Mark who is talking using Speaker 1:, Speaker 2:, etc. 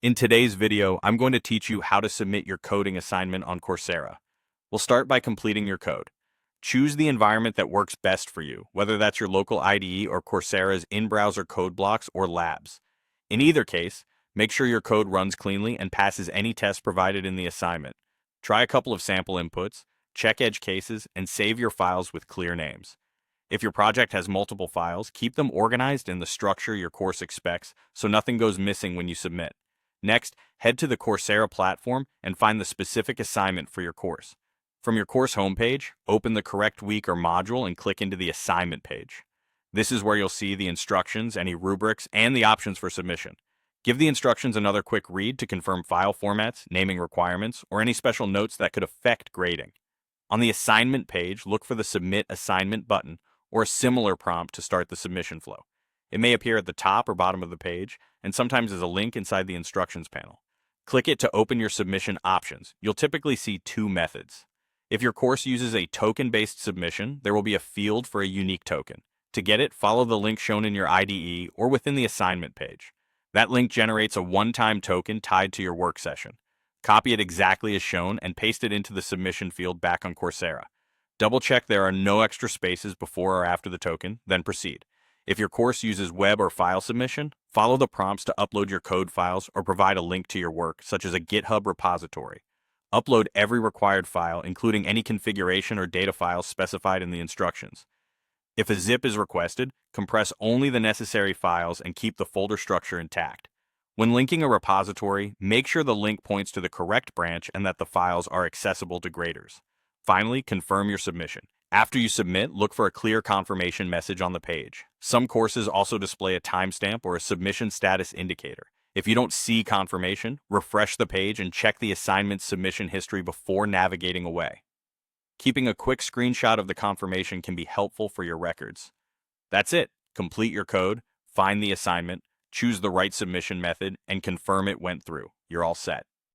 Speaker 1: In today's video, I'm going to teach you how to submit your coding assignment on Coursera. We'll start by completing your code. Choose the environment that works best for you, whether that's your local IDE or Coursera's in-browser code blocks or labs. In either case, make sure your code runs cleanly and passes any tests provided in the assignment. Try a couple of sample inputs, check edge cases, and save your files with clear names. If your project has multiple files, keep them organized in the structure your course expects so nothing goes missing when you submit. Next, head to the Coursera platform and find the specific assignment for your course. From your course homepage, open the correct week or module and click into the assignment page. This is where you'll see the instructions, any rubrics, and the options for submission. Give the instructions another quick read to confirm file formats, naming requirements, or any special notes that could affect grading. On the assignment page, look for the Submit Assignment button or a similar prompt to start the submission flow. It may appear at the top or bottom of the page, and sometimes as a link inside the instructions panel. Click it to open your submission options. You'll typically see two methods. If your course uses a token-based submission, there will be a field for a unique token. To get it, follow the link shown in your IDE or within the assignment page. That link generates a one-time token tied to your work session. Copy it exactly as shown and paste it into the submission field back on Coursera. Double-check there are no extra spaces before or after the token, then proceed. If your course uses web or file submission, follow the prompts to upload your code files or provide a link to your work, such as a GitHub repository. Upload every required file, including any configuration or data files specified in the instructions. If a zip is requested, compress only the necessary files and keep the folder structure intact. When linking a repository, make sure the link points to the correct branch and that the files are accessible to graders. Finally, confirm your submission. After you submit, look for a clear confirmation message on the page. Some courses also display a timestamp or a submission status indicator. If you don't see confirmation, refresh the page and check the assignment submission history before navigating away. Keeping a quick screenshot of the confirmation can be helpful for your records. That's it. Complete your code, find the assignment, choose the right submission method, and confirm it went through. You're all set.